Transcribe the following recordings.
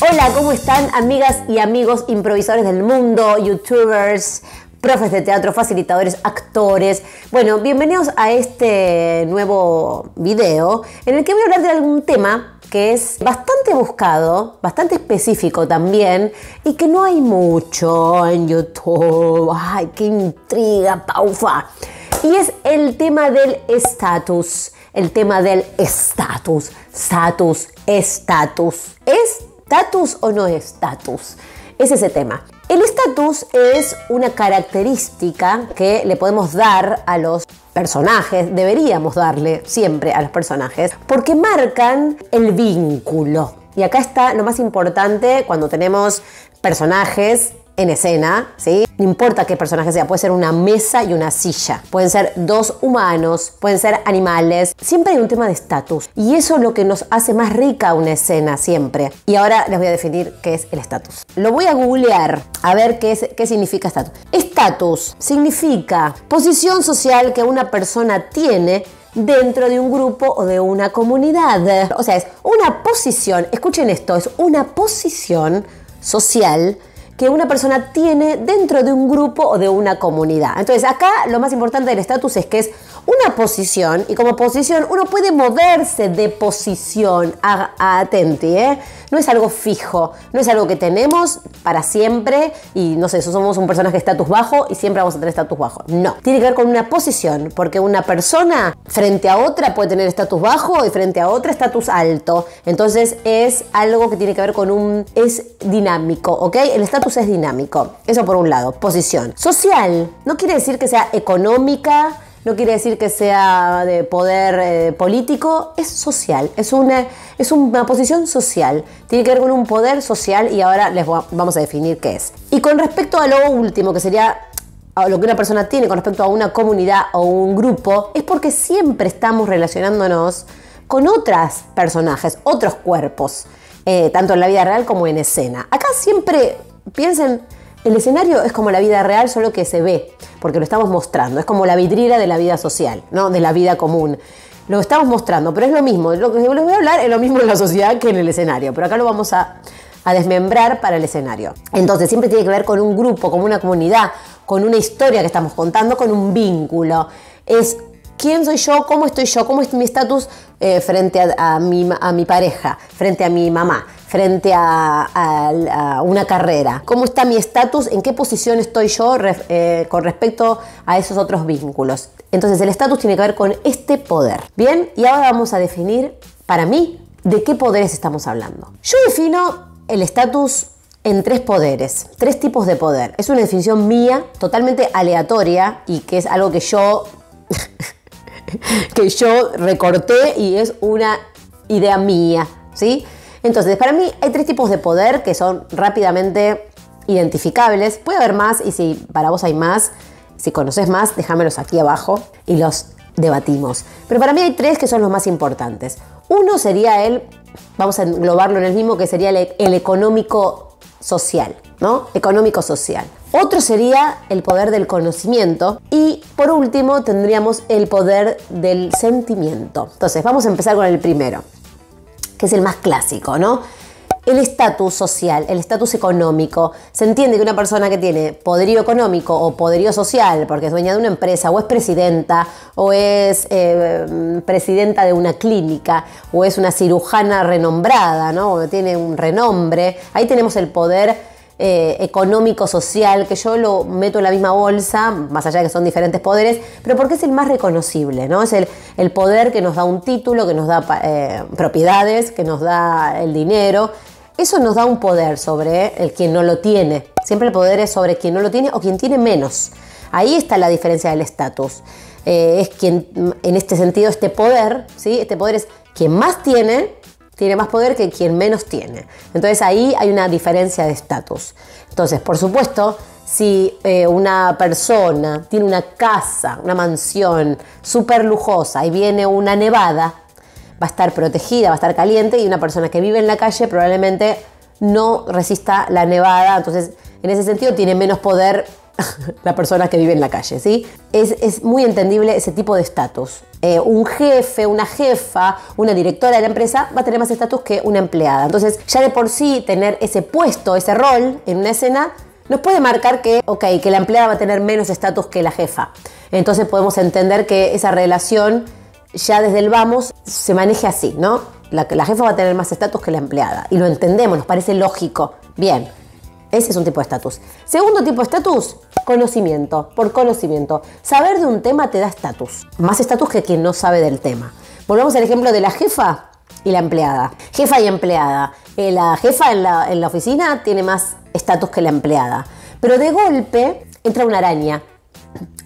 Hola, ¿cómo están amigas y amigos improvisadores del mundo, youtubers, profes de teatro, facilitadores, actores? Bueno, bienvenidos a este nuevo video en el que voy a hablar de algún tema que es bastante buscado, bastante específico también y que no hay mucho en YouTube. ¡Ay, qué intriga, Paufa! Y es el tema del estatus. El tema del estatus. Estatus. ¿Es estatus o no es estatus? Es ese tema. El estatus es una característica que le podemos dar a los personajes, deberíamos darle siempre a los personajes, porque marcan el vínculo. Y acá está lo más importante cuando tenemos personajes en escena, ¿sí? No importa qué personaje sea, puede ser una mesa y una silla, pueden ser dos humanos, pueden ser animales, siempre hay un tema de estatus y eso es lo que nos hace más rica una escena siempre. Y ahora les voy a definir qué es el estatus. Lo voy a googlear a ver qué significa estatus. Estatus significa posición social que una persona tiene dentro de un grupo o de una comunidad. O sea, es una posición, escuchen esto, es una posición social que una persona tiene dentro de un grupo o de una comunidad. Entonces acá lo más importante del estatus es que es una posición y como posición uno puede moverse de posición, atenti, no es algo fijo, no es algo que tenemos para siempre y no sé, somos un personaje de estatus bajo y siempre vamos a tener estatus bajo. No, tiene que ver con una posición porque una persona frente a otra puede tener estatus bajo y frente a otra estatus alto. Entonces es algo que tiene que ver con es dinámico, ¿ok? El estatus es dinámico, eso por un lado. Posición social no quiere decir que sea económica, no quiere decir que sea de poder político, es social, es una posición social, tiene que ver con un poder social y ahora vamos a definir qué es. Y con respecto a lo último, que sería a lo que una persona tiene con respecto a una comunidad o un grupo, es porque siempre estamos relacionándonos con otros personajes, otros cuerpos, tanto en la vida real como en escena. Acá siempre piensen, el escenario es como la vida real, solo que se ve, porque lo estamos mostrando. Es como la vidriera de la vida social, ¿no? De la vida común. Lo estamos mostrando, pero es lo mismo. Lo que les voy a hablar es lo mismo en la sociedad que en el escenario, pero acá lo vamos a desmembrar para el escenario. Entonces, siempre tiene que ver con un grupo, con una comunidad, con una historia que estamos contando, con un vínculo. Es quién soy yo, cómo estoy yo, cómo es mi estatus frente a mi pareja, frente a mi mamá, frente a una carrera. ¿Cómo está mi estatus? ¿En qué posición estoy yo con respecto a esos otros vínculos? Entonces el estatus tiene que ver con este poder. Bien, y ahora vamos a definir, para mí, de qué poderes estamos hablando. Yo defino el estatus en tres poderes, tres tipos de poder. Es una definición mía, totalmente aleatoria y que es algo que yo recorté y es una idea mía, ¿sí? Entonces, para mí hay tres tipos de poder que son rápidamente identificables. Puede haber más y si para vos hay más, si conoces más, déjamelos aquí abajo y los debatimos. Pero para mí hay tres que son los más importantes. Uno sería vamos a englobarlo en el mismo, que sería el económico social, ¿no? Económico social. Otro sería el poder del conocimiento y por último tendríamos el poder del sentimiento. Entonces, vamos a empezar con el primero, que es el más clásico, ¿no? El estatus social, el estatus económico. Se entiende que una persona que tiene poderío económico o poderío social, porque es dueña de una empresa, o es presidenta, o es presidenta de una clínica, o es una cirujana renombrada, ¿no? O tiene un renombre. Ahí tenemos el poder económico social, que yo lo meto en la misma bolsa, más allá de que son diferentes poderes, pero porque es el más reconocible, ¿no? Es el poder que nos da un título, que nos da propiedades, que nos da el dinero. Eso nos da un poder sobre el quien no lo tiene. Siempre el poder es sobre quien no lo tiene o quien tiene menos. Ahí está la diferencia del estatus. Es quien, en este sentido, este poder, ¿sí? Este poder es quien más tiene más poder que quien menos tiene. Entonces ahí hay una diferencia de estatus. Entonces, por supuesto, si una persona tiene una casa, una mansión súper lujosa y viene una nevada, va a estar protegida, va a estar caliente, y una persona que vive en la calle probablemente no resista la nevada. Entonces, en ese sentido, tiene menos poder la persona que vive en la calle, ¿sí? Es muy entendible ese tipo de estatus. Un jefe, una jefa, una directora de la empresa va a tener más estatus que una empleada. Entonces, ya de por sí tener ese puesto, ese rol en una escena, nos puede marcar que la empleada va a tener menos estatus que la jefa. Entonces podemos entender que esa relación ya desde el vamos se maneje así, ¿no? La jefa va a tener más estatus que la empleada. Y lo entendemos, nos parece lógico. Bien, ese es un tipo de estatus. Segundo tipo de estatus, conocimiento. Por conocimiento. Saber de un tema te da estatus. Más estatus que quien no sabe del tema. Volvamos al ejemplo de la jefa y la empleada. Jefa y empleada. La jefa en la oficina tiene más estatus que la empleada. Pero de golpe entra una araña.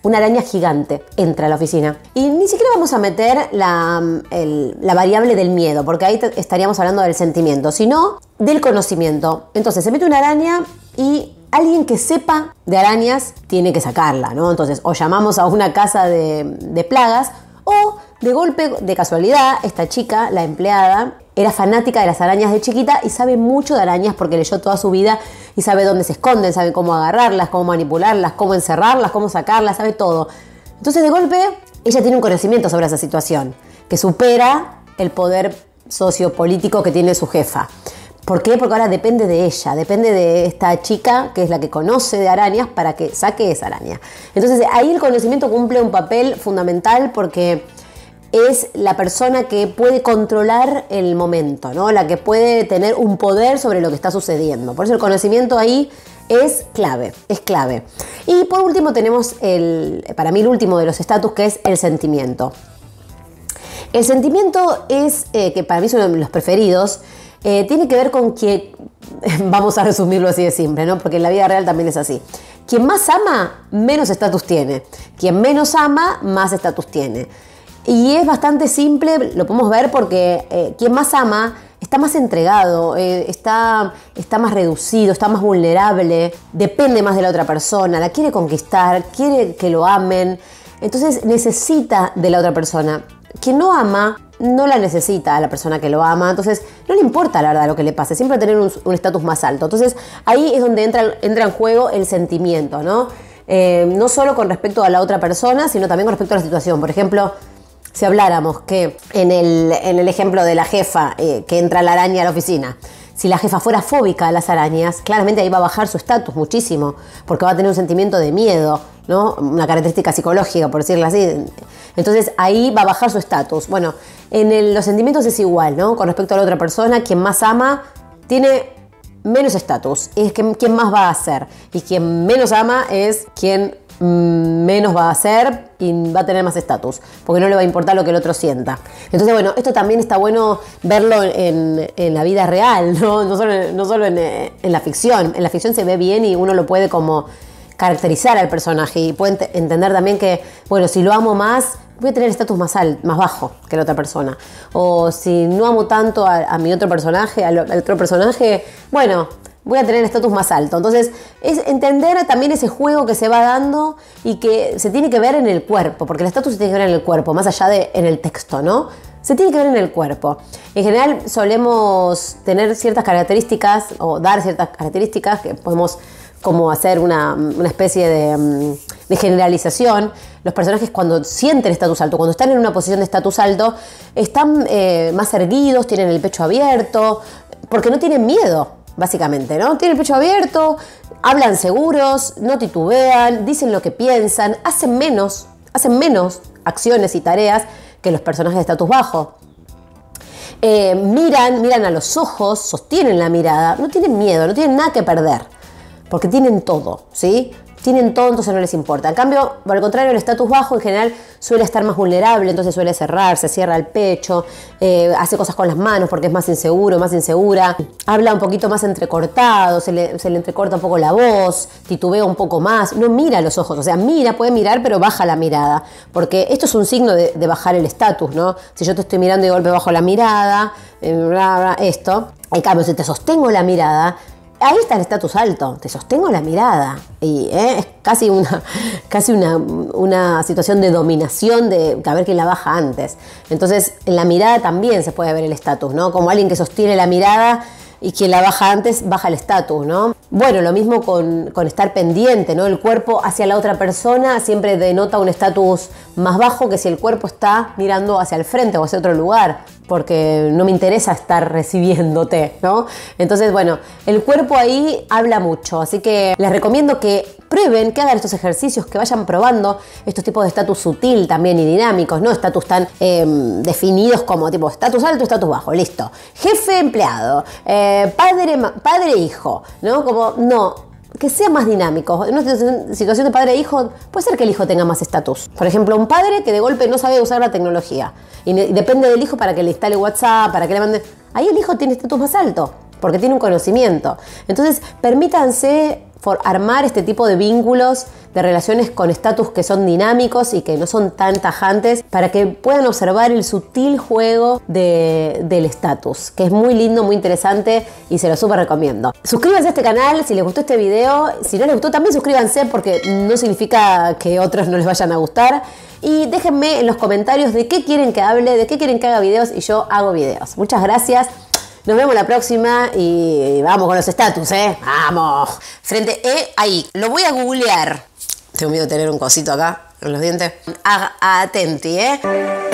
Una araña gigante entra a la oficina. Y ni siquiera vamos a meter la variable del miedo, porque ahí estaríamos hablando del sentimiento, sino del conocimiento. Entonces se mete una araña y alguien que sepa de arañas tiene que sacarla, ¿no? Entonces o llamamos a una casa de plagas o de golpe, de casualidad, esta chica, la empleada, era fanática de las arañas de chiquita y sabe mucho de arañas porque leyó toda su vida y sabe dónde se esconden, sabe cómo agarrarlas, cómo manipularlas, cómo encerrarlas, cómo sacarlas, sabe todo. Entonces de golpe ella tiene un conocimiento sobre esa situación que supera el poder sociopolítico que tiene su jefa. ¿Por qué? Porque ahora depende de ella, depende de esta chica que es la que conoce de arañas para que saque esa araña. Entonces ahí el conocimiento cumple un papel fundamental porque es la persona que puede controlar el momento, ¿no? La que puede tener un poder sobre lo que está sucediendo. Por eso el conocimiento ahí es clave, es clave. Y por último tenemos para mí el último de los estatus, que es el sentimiento. El sentimiento es, que para mí es uno de los preferidos, tiene que ver con que, vamos a resumirlo así de simple, ¿no? Porque en la vida real también es así. Quien más ama, menos estatus tiene. Quien menos ama, más estatus tiene. Y es bastante simple, lo podemos ver porque quien más ama está más entregado, está más reducido, está más vulnerable, depende más de la otra persona, la quiere conquistar, quiere que lo amen, entonces necesita de la otra persona. Quien no ama no la necesita a la persona que lo ama, entonces no le importa la verdad lo que le pase, siempre va a tener un estatus más alto. Entonces ahí es donde entra en juego el sentimiento, ¿no? No solo con respecto a la otra persona, sino también con respecto a la situación. Por ejemplo, si habláramos que en el ejemplo de la jefa que entra la araña a la oficina, si la jefa fuera fóbica a las arañas, claramente ahí va a bajar su estatus muchísimo, porque va a tener un sentimiento de miedo, ¿no? Una característica psicológica, por decirlo así. Entonces ahí va a bajar su estatus. Bueno, los sentimientos es igual, ¿no? Con respecto a la otra persona, quien más ama tiene menos estatus, es quien más va a hacer. Y quien menos ama es quien menos va a hacer y va a tener más estatus, porque no le va a importar lo que el otro sienta. Entonces, bueno, esto también está bueno verlo en la vida real, ¿no? No solo en la ficción. En la ficción se ve bien y uno lo puede como caracterizar al personaje y puede entender también que, bueno, si lo amo más, voy a tener estatus más bajo que la otra persona. O si no amo tanto a mi otro personaje, al otro personaje, bueno, voy a tener estatus más alto. Entonces, es entender también ese juego que se va dando y que se tiene que ver en el cuerpo, porque el estatus se tiene que ver en el cuerpo, más allá de en el texto, ¿no? Se tiene que ver en el cuerpo. En general, solemos tener ciertas características o dar ciertas características que podemos como hacer una especie de generalización. Los personajes cuando sienten estatus alto, cuando están en una posición de estatus alto, están más erguidos, tienen el pecho abierto, porque no tienen miedo. Básicamente, ¿no? Tienen el pecho abierto, hablan seguros, no titubean, dicen lo que piensan, hacen menos acciones y tareas que los personajes de estatus bajo. Miran a los ojos, sostienen la mirada, no tienen miedo, no tienen nada que perder, porque tienen todo, ¿sí? Tienen todo, entonces no les importa. En cambio, por el contrario, el estatus bajo en general suele estar más vulnerable, entonces suele cerrarse, cierra el pecho, hace cosas con las manos porque es más inseguro, más insegura, habla un poquito más entrecortado, se le entrecorta un poco la voz, titubea un poco más, no mira a los ojos, o sea, puede mirar, pero baja la mirada, porque esto es un signo de bajar el estatus, ¿no? Si yo te estoy mirando y de golpe bajo la mirada, esto, en cambio, si te sostengo la mirada, ahí está el estatus alto, te sostengo la mirada y es casi una situación de dominación de a ver quién la baja antes. Entonces en la mirada también se puede ver el estatus, ¿no? Como alguien que sostiene la mirada y quien la baja antes baja el estatus, ¿no? Bueno, lo mismo con estar pendiente, ¿no? El cuerpo hacia la otra persona siempre denota un estatus más bajo que si el cuerpo está mirando hacia el frente o hacia otro lugar, porque no me interesa estar recibiéndote, ¿no? Entonces, bueno, el cuerpo ahí habla mucho, así que les recomiendo que prueben, que hagan estos ejercicios, que vayan probando estos tipos de estatus sutil también y dinámicos, no estatus tan definidos como tipo estatus alto, estatus bajo, listo. Jefe, empleado, padre, hijo, ¿no? Como, no, que sea más dinámico. En una situación de padre e hijo, puede ser que el hijo tenga más estatus. Por ejemplo, un padre que de golpe no sabe usar la tecnología y depende del hijo para que le instale WhatsApp, para que le mande... Ahí el hijo tiene estatus más alto, porque tiene un conocimiento. Entonces, permítanse armar este tipo de vínculos, de relaciones con estatus que son dinámicos y que no son tan tajantes, para que puedan observar el sutil juego del estatus, que es muy lindo, muy interesante y se lo súper recomiendo. Suscríbanse a este canal si les gustó este video. Si no les gustó, también suscríbanse, porque no significa que otros no les vayan a gustar. Y déjenme en los comentarios de qué quieren que hable, de qué quieren que haga videos, y yo hago videos. Muchas gracias. Nos vemos la próxima y vamos con los estatus, ¿eh? ¡Vamos! Frente ahí. Lo voy a googlear. Tengo miedo de tener un cosito acá en los dientes. Atenti, ¿eh?